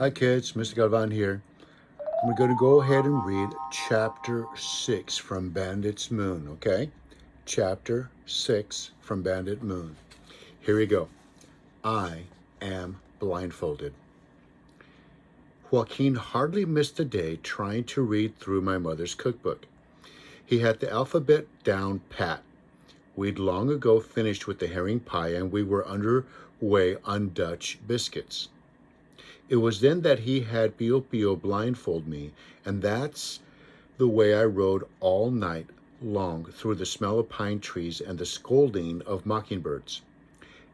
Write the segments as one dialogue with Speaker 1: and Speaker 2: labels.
Speaker 1: Hi kids, Mr. Galvan here. I'm going to go ahead and read chapter 6 from Bandit's Moon, okay? Chapter 6 from Bandit Moon. Here we go. I am blindfolded. Joaquin hardly missed a day trying to read through my mother's cookbook. He had the alphabet down pat. We'd long ago finished with the herring pie and we were underway on Dutch biscuits. It was then that he had Piopio blindfold me, and that's the way I rode all night long through the smell of pine trees and the scolding of mockingbirds.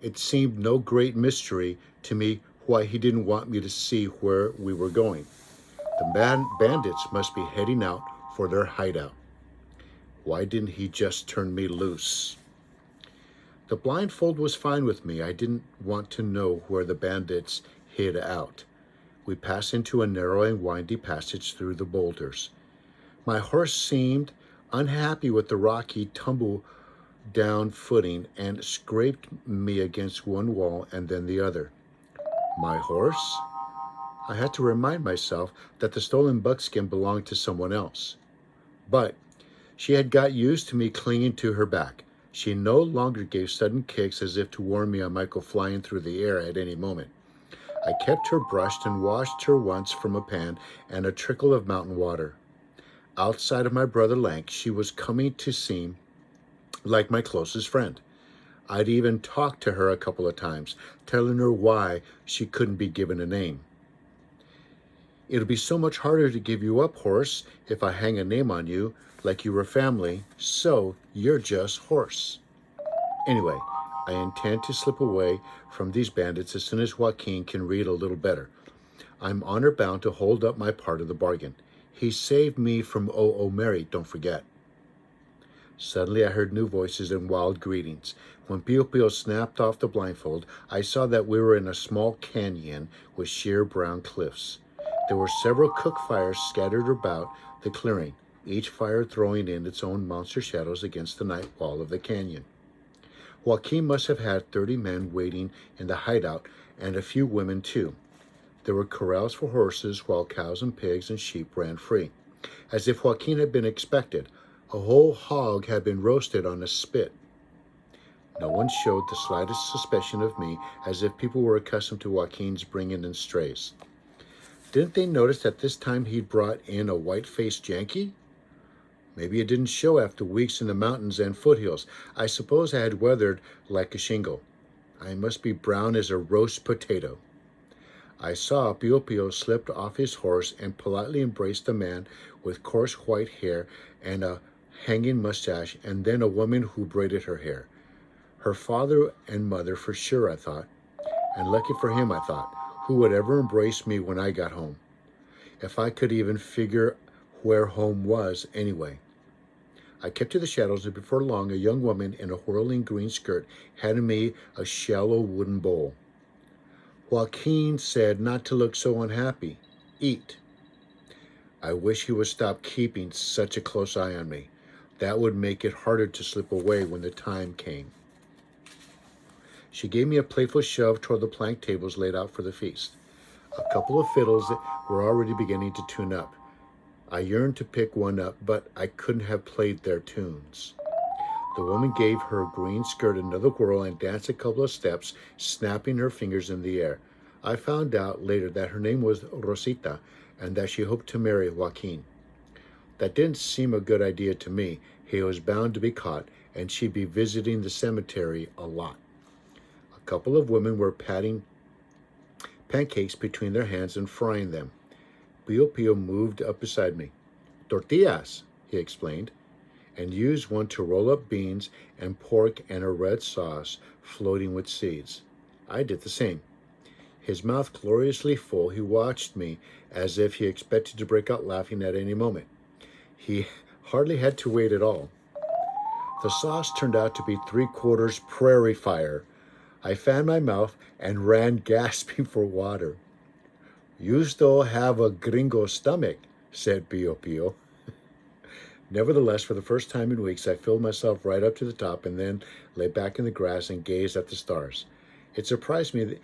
Speaker 1: It seemed no great mystery to me why he didn't want me to see where we were going. The bandits must be heading out for their hideout. Why didn't he just turn me loose? The blindfold was fine with me. I didn't want to know where the bandits hid out. We passed into a narrow and windy passage through the boulders. My horse seemed unhappy with the rocky tumble-down footing and scraped me against one wall and then the other. My horse? I had to remind myself that the stolen buckskin belonged to someone else. But she had got used to me clinging to her back. She no longer gave sudden kicks as if to warn me I might go flying through the air at any moment. I kept her brushed and washed her once from a pan and a trickle of mountain water. Outside of my brother Lank, she was coming to seem like my closest friend. I'd even talked to her a couple of times, telling her why she couldn't be given a name. It'll be so much harder to give you up, horse, if I hang a name on you like you were family, so you're just horse. Anyway, I intend to slip away from these bandits as soon as Joaquin can read a little better. I'm honor bound to hold up my part of the bargain. He saved me from Mary, don't forget. Suddenly I heard new voices and wild greetings. When Piopio snapped off the blindfold, I saw that we were in a small canyon with sheer brown cliffs. There were several cook fires scattered about the clearing, each fire throwing in its own monster shadows against the night wall of the canyon. Joaquin must have had 30 men waiting in the hideout and a few women too. There were corrals for horses while cows and pigs and sheep ran free. As if Joaquin had been expected, a whole hog had been roasted on a spit. No one showed the slightest suspicion of me, as if people were accustomed to Joaquin's bringing in strays. Didn't they notice that this time he'd brought in a white-faced Yankee? Maybe it didn't show after weeks in the mountains and foothills. I suppose I had weathered like a shingle. I must be brown as a roast potato. I saw Piopio slipped off his horse and politely embraced a man with coarse white hair and a hanging mustache, and then a woman who braided her hair. Her father and mother for sure, I thought. And lucky for him, I thought, who would ever embrace me when I got home? If I could even figure where home was anyway. I kept to the shadows, and before long, a young woman in a whirling green skirt handed me a shallow wooden bowl. Joaquin said not to look so unhappy. Eat. I wish he would stop keeping such a close eye on me. That would make it harder to slip away when the time came. She gave me a playful shove toward the plank tables laid out for the feast. A couple of fiddles were already beginning to tune up. I yearned to pick one up, but I couldn't have played their tunes. The woman gave her green skirt another whirl and danced a couple of steps, snapping her fingers in the air. I found out later that her name was Rosita and that she hoped to marry Joaquin. That didn't seem a good idea to me. He was bound to be caught, and she'd be visiting the cemetery a lot. A couple of women were patting pancakes between their hands and frying them. Piopio moved up beside me. Tortillas, he explained, and used one to roll up beans and pork and a red sauce floating with seeds. I did the same. His mouth gloriously full, he watched me as if he expected to break out laughing at any moment. He hardly had to wait at all. The sauce turned out to be 3/4 prairie fire. I fanned my mouth and ran gasping for water. You still have a gringo stomach, said Piopio. Nevertheless, for the first time in weeks, I filled myself right up to the top and then lay back in the grass and gazed at the stars. It surprised me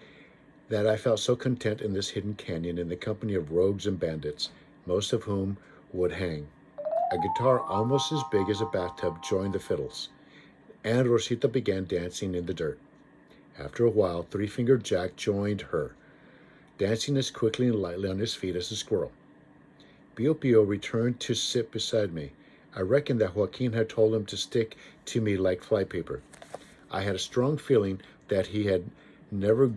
Speaker 1: that I felt so content in this hidden canyon in the company of rogues and bandits, most of whom would hang. A guitar almost as big as a bathtub joined the fiddles, and Rosita began dancing in the dirt. After a while, Three-Fingered Jack joined her, dancing as quickly and lightly on his feet as a squirrel. Piopio returned to sit beside me. I reckoned that Joaquin had told him to stick to me like flypaper. I had a strong feeling that he had never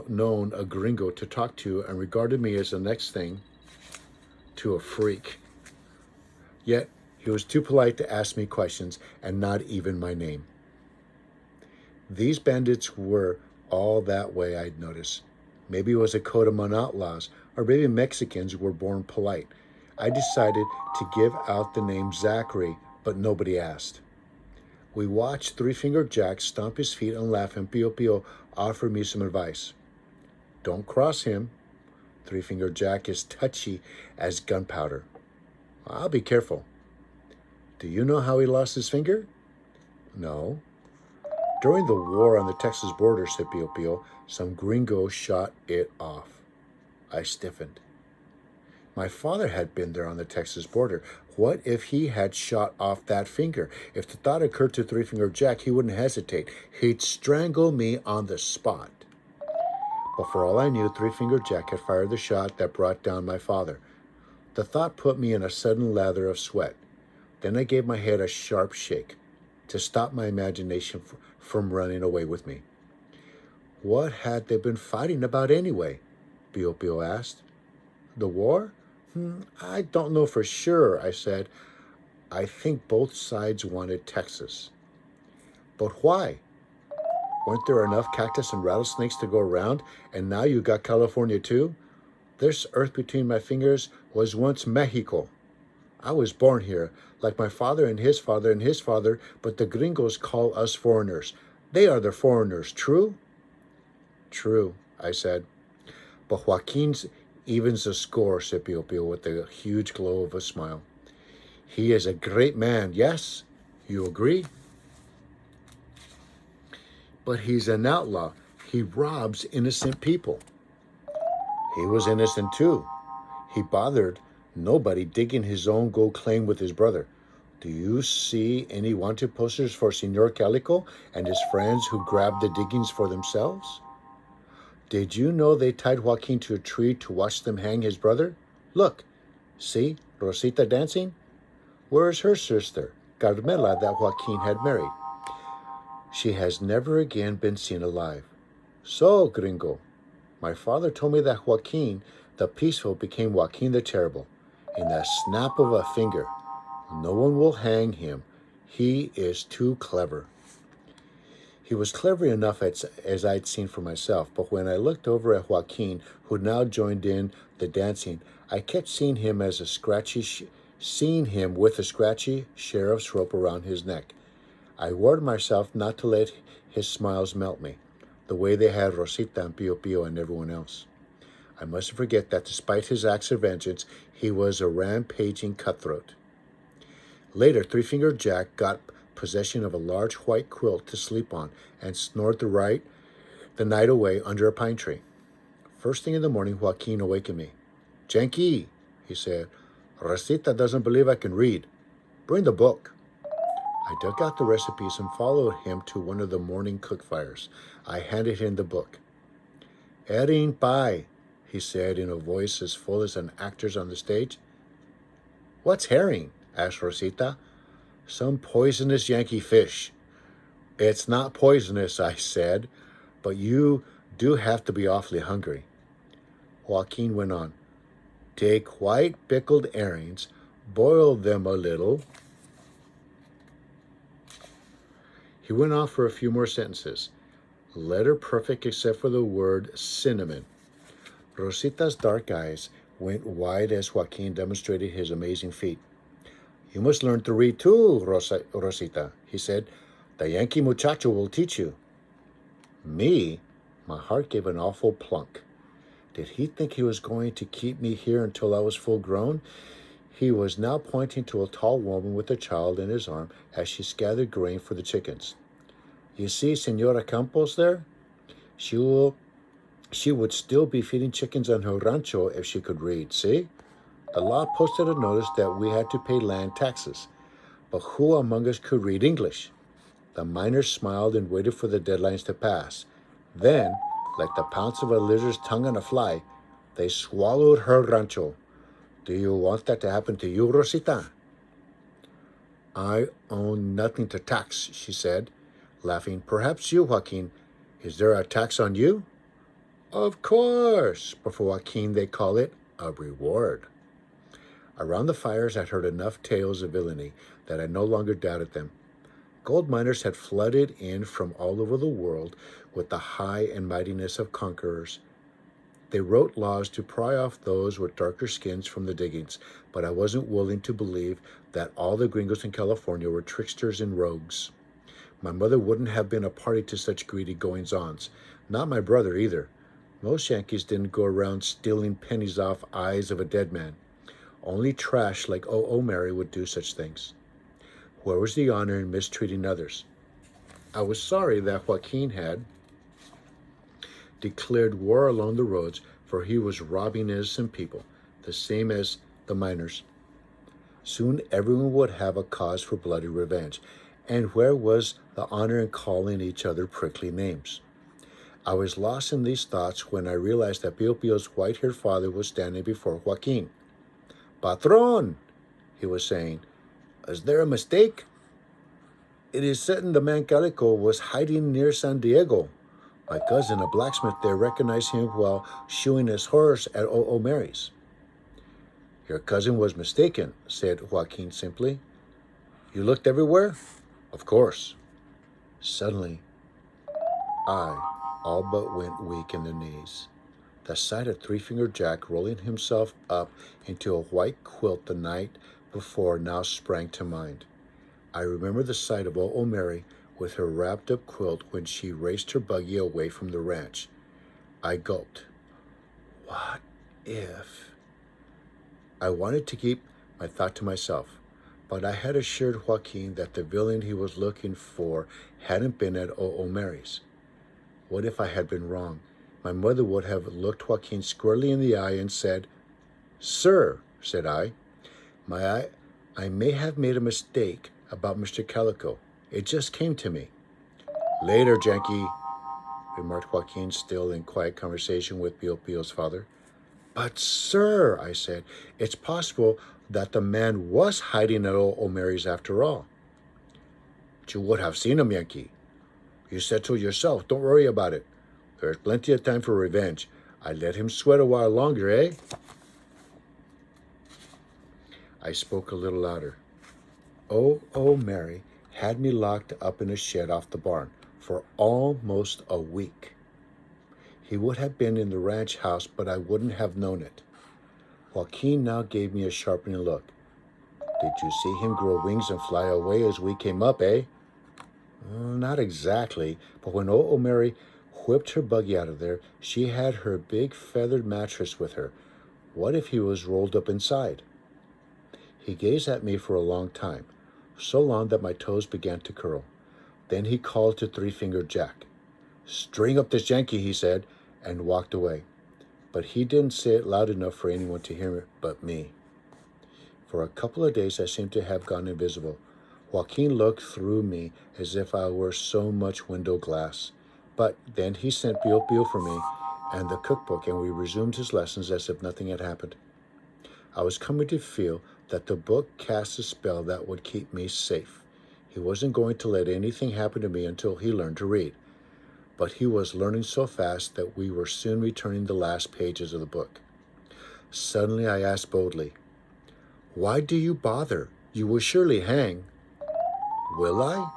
Speaker 1: known a gringo to talk to and regarded me as the next thing to a freak. Yet he was too polite to ask me questions, and not even my name. These bandits were all that way, I'd noticed. Maybe it was a code among outlaws, or maybe Mexicans were born polite. I decided to give out the name Zachary, but nobody asked. We watched Three-Fingered Jack stomp his feet and laugh, and Piopio offered me some advice. Don't cross him. Three-Fingered Jack is touchy as gunpowder. I'll be careful. Do you know how he lost his finger? No. During the war on the Texas border, said Piopio, some gringo shot it off. I stiffened. My father had been there on the Texas border. What if he had shot off that finger? If the thought occurred to Three-Fingered Jack, he wouldn't hesitate. He'd strangle me on the spot. But for all I knew, Three-Fingered Jack had fired the shot that brought down my father. The thought put me in a sudden lather of sweat. Then I gave my head a sharp shake to stop my imagination from running away with me. What had they been fighting about anyway? Piopio asked. The war? I don't know for sure, I said. I think both sides wanted Texas. But why? Weren't there enough cactus and rattlesnakes to go around, and now you got California too? This earth between my fingers was once Mexico. I was born here, like my father and his father and his father, but the gringos call us foreigners. They are the foreigners, true? True, I said. But Joaquin's evens the score, said Piopio with a huge glow of a smile. He is a great man, yes? You agree? But he's an outlaw. He robs innocent people. He was innocent too. He bothered nobody digging his own gold claim with his brother. Do you see any wanted posters for Senor Calico and his friends who grabbed the diggings for themselves? Did you know they tied Joaquin to a tree to watch them hang his brother? Look, see Rosita dancing? Where is her sister, Carmela, that Joaquin had married? She has never again been seen alive. So, gringo, my father told me that Joaquin the Peaceful became Joaquin the Terrible in the snap of a finger. No one will hang him. He is too clever. He was clever enough as I'd seen for myself, but when I looked over at Joaquin, who now joined in the dancing, I kept seeing him with a scratchy sheriff's rope around his neck. I warned myself not to let his smiles melt me, the way they had Rosita and Piopio and everyone else. I mustn't forget that despite his acts of vengeance, he was a rampaging cutthroat. Later, Three-Fingered Jack got possession of a large white quilt to sleep on and snored the night away under a pine tree. First thing in the morning, Joaquin awakened me. Janky, he said, Rosita doesn't believe I can read. Bring the book. I dug out the recipes and followed him to one of the morning cook fires. I handed him the book. Herring pie, he said in a voice as full as an actor's on the stage. What's herring? Asked Rosita. Some poisonous Yankee fish. It's not poisonous, I said, but you do have to be awfully hungry. Joaquin went on. Take white pickled herrings, boil them a little. He went off for a few more sentences. Letter perfect except for the word cinnamon. Rosita's dark eyes went wide as Joaquin demonstrated his amazing feat. You must learn to read too, Rosita, he said. The Yankee muchacho will teach you. Me? My heart gave an awful plunk. Did he think he was going to keep me here until I was full grown? He was now pointing to a tall woman with a child in his arm as she gathered grain for the chickens. You see Senora Campos there? She will She would still be feeding chickens on her rancho if she could read, see? The law posted a notice that we had to pay land taxes, but who among us could read English? The miners smiled and waited for the deadlines to pass. Then, like the pounce of a lizard's tongue on a fly, they swallowed her rancho. Do you want that to happen to you, Rosita? I own nothing to tax, she said, laughing. Perhaps you, Joaquin. Is there a tax on you? Of course, but for Joaquin they call it a reward. Around the fires I'd heard enough tales of villainy that I no longer doubted them. Gold miners had flooded in from all over the world with the high and mightiness of conquerors. They wrote laws to pry off those with darker skins from the diggings, but I wasn't willing to believe that all the gringos in California were tricksters and rogues. My mother wouldn't have been a party to such greedy goings-ons. Not my brother either. Most Yankees didn't go around stealing pennies off eyes of a dead man. Only trash like O.O. Mary would do such things. Where was the honor in mistreating others? I was sorry that Joaquin had declared war along the roads, for he was robbing innocent people, the same as the miners. Soon everyone would have a cause for bloody revenge, and where was the honor in calling each other prickly names? I was lost in these thoughts when I realized that Piopio's white-haired father was standing before Joaquin. Patron, he was saying, is there a mistake? It is certain the man Calico was hiding near San Diego. My cousin, a blacksmith there, recognized him while shoeing his horse at O.O. Mary's. Your cousin was mistaken, said Joaquin simply. You looked everywhere? Of course. Suddenly, I all but went weak in the knees. The sight of Three-Finger Jack rolling himself up into a white quilt the night before now sprang to mind. I remember the sight of O.O. Mary with her wrapped-up quilt when she raced her buggy away from the ranch. I gulped. What if? I wanted to keep my thought to myself, but I had assured Joaquin that the villain he was looking for hadn't been at O.O. Mary's. What if I had been wrong? My mother would have looked Joaquin squarely in the eye and said, Sir, said I may have made a mistake about Mr. Calico. It just came to me. Later, Janky, remarked Joaquin, still in quiet conversation with Piopio's father. But, sir, I said, it's possible that the man was hiding at O.O. Mary's after all. But you would have seen him, Yankee. You said so yourself. Don't worry about it. There's plenty of time for revenge. I let him sweat a while longer, eh? I spoke a little louder. O.O. Mary had me locked up in a shed off the barn for almost a week. He would have been in the ranch house, but I wouldn't have known it. Joaquin now gave me a sharpening look. Did you see him grow wings and fly away as we came up, eh? Not exactly, but when O.O. Mary whipped her buggy out of there, she had her big feathered mattress with her. What if he was rolled up inside? He gazed at me for a long time, so long that my toes began to curl. Then he called to Three-Finger Jack. String up this Yankee, he said, and walked away. But he didn't say it loud enough for anyone to hear it but me. For a couple of days I seemed to have gone invisible. Joaquin looked through me as if I were so much window glass. But then he sent Piopio for me and the cookbook, and we resumed his lessons as if nothing had happened. I was coming to feel that the book cast a spell that would keep me safe. He wasn't going to let anything happen to me until he learned to read. But he was learning so fast that we were soon returning the last pages of the book. Suddenly I asked boldly, Why do you bother? You will surely hang. Will I?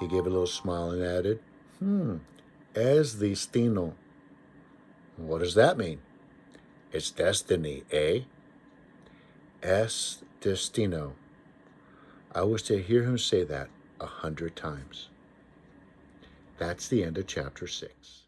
Speaker 1: He gave a little smile and added, Es destino. What does that mean? It's destiny, eh? Es destino. I was to hear him say that 100 times. That's the end of chapter 6.